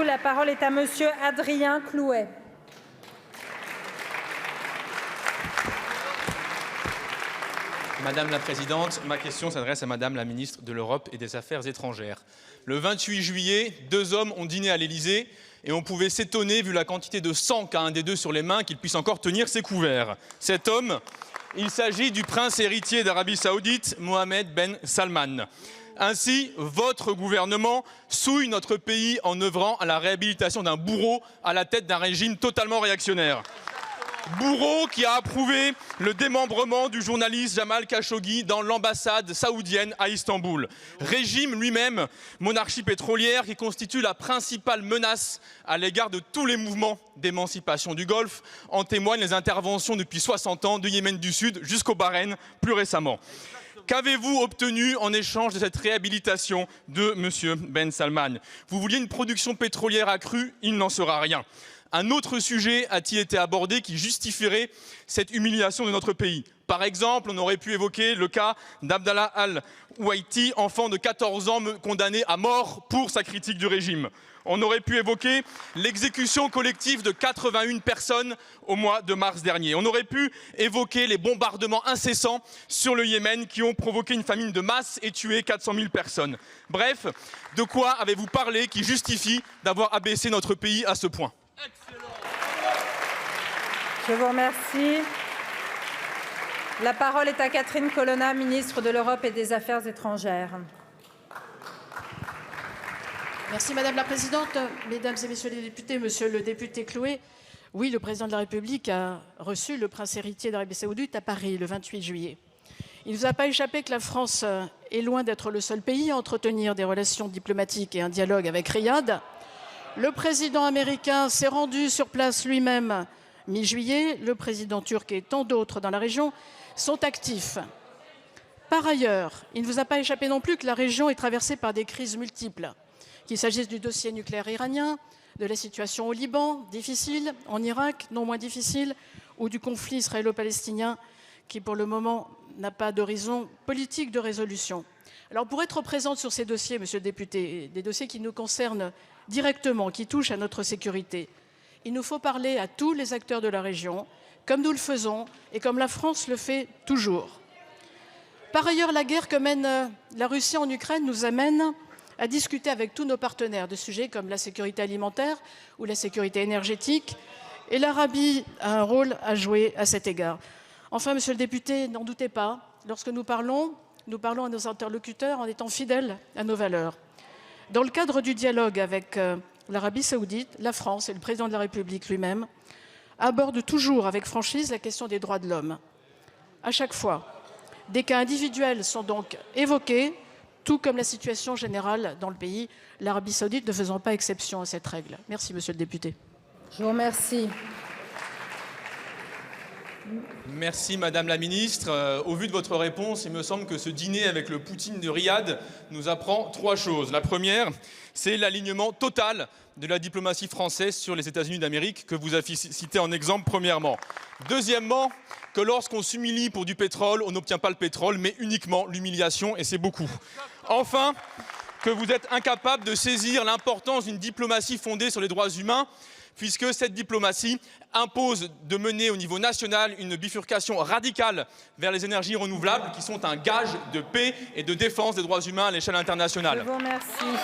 La parole est à monsieur Adrien Clouet. Madame la Présidente, ma question s'adresse à Madame la Ministre de l'Europe et des Affaires étrangères. Le 28 juillet, 2 hommes ont dîné à l'Élysée et on pouvait s'étonner, vu la quantité de sang qu'a un des deux sur les mains, qu'il puisse encore tenir ses couverts. Cet homme, il s'agit du prince héritier d'Arabie Saoudite, Mohammed Ben Salman. Ainsi, votre gouvernement souille notre pays en œuvrant à la réhabilitation d'un bourreau à la tête d'un régime totalement réactionnaire. Bourreau qui a approuvé le démembrement du journaliste Jamal Khashoggi dans l'ambassade saoudienne à Istanbul. Régime lui-même, monarchie pétrolière qui constitue la principale menace à l'égard de tous les mouvements d'émancipation du Golfe. En témoignent les interventions depuis 60 ans du Yémen du Sud jusqu'au Bahreïn plus récemment. Qu'avez-vous obtenu en échange de cette réhabilitation de M. Ben Salman? Vous vouliez une production pétrolière accrue, il n'en sera rien. Un autre sujet a-t-il été abordé qui justifierait cette humiliation de notre pays? Par exemple, on aurait pu évoquer le cas d'Abdallah Al-Ouaiti, enfant de 14 ans condamné à mort pour sa critique du régime. On aurait pu évoquer l'exécution collective de 81 personnes au mois de mars dernier. On aurait pu évoquer les bombardements incessants sur le Yémen qui ont provoqué une famine de masse et tué 400 000 personnes. Bref, de quoi avez-vous parlé qui justifie d'avoir abaissé notre pays à ce point? Je vous remercie. La parole est à Catherine Colonna, ministre de l'Europe et des Affaires étrangères. Merci Madame la Présidente. Mesdames et Messieurs les députés, Monsieur le député Clouet, oui, le Président de la République a reçu le prince héritier d'Arabie Saoudite à Paris le 28 juillet. Il ne vous a pas échappé que la France est loin d'être le seul pays à entretenir des relations diplomatiques et un dialogue avec Riyad. Le président américain s'est rendu sur place lui-même mi-juillet. Le président turc et tant d'autres dans la région sont actifs. Par ailleurs, il ne vous a pas échappé non plus que la région est traversée par des crises multiples, qu'il s'agisse du dossier nucléaire iranien, de la situation au Liban, difficile, en Irak, non moins difficile, ou du conflit israélo-palestinien qui, pour le moment, n'a pas d'horizon politique de résolution. Alors, pour être présente sur ces dossiers, monsieur le député, des dossiers qui nous concernent directement, qui touchent à notre sécurité, il nous faut parler à tous les acteurs de la région, comme nous le faisons et comme la France le fait toujours. Par ailleurs, la guerre que mène la Russie en Ukraine nous amène à discuter avec tous nos partenaires de sujets comme la sécurité alimentaire ou la sécurité énergétique, et l'Arabie a un rôle à jouer à cet égard. Enfin, monsieur le député, n'en doutez pas, lorsque nous parlons à nos interlocuteurs en étant fidèles à nos valeurs. Dans le cadre du dialogue avec l'Arabie saoudite, la France et le président de la République lui-même abordent toujours avec franchise la question des droits de l'homme. À chaque fois, des cas individuels sont donc évoqués, tout comme la situation générale dans le pays, l'Arabie saoudite ne faisant pas exception à cette règle. Merci, monsieur le député. Je vous remercie. Merci Madame la Ministre. Au vu de votre réponse, il me semble que ce dîner avec le Poutine de Riyad nous apprend 3 choses. La première, c'est l'alignement total de la diplomatie française sur les États-Unis d'Amérique que vous avez cité en exemple premièrement. Deuxièmement, que lorsqu'on s'humilie pour du pétrole, on n'obtient pas le pétrole, mais uniquement l'humiliation, et c'est beaucoup. Enfin, que vous êtes incapable de saisir l'importance d'une diplomatie fondée sur les droits humains, puisque cette diplomatie impose de mener au niveau national une bifurcation radicale vers les énergies renouvelables qui sont un gage de paix et de défense des droits humains à l'échelle internationale. Je vous remercie.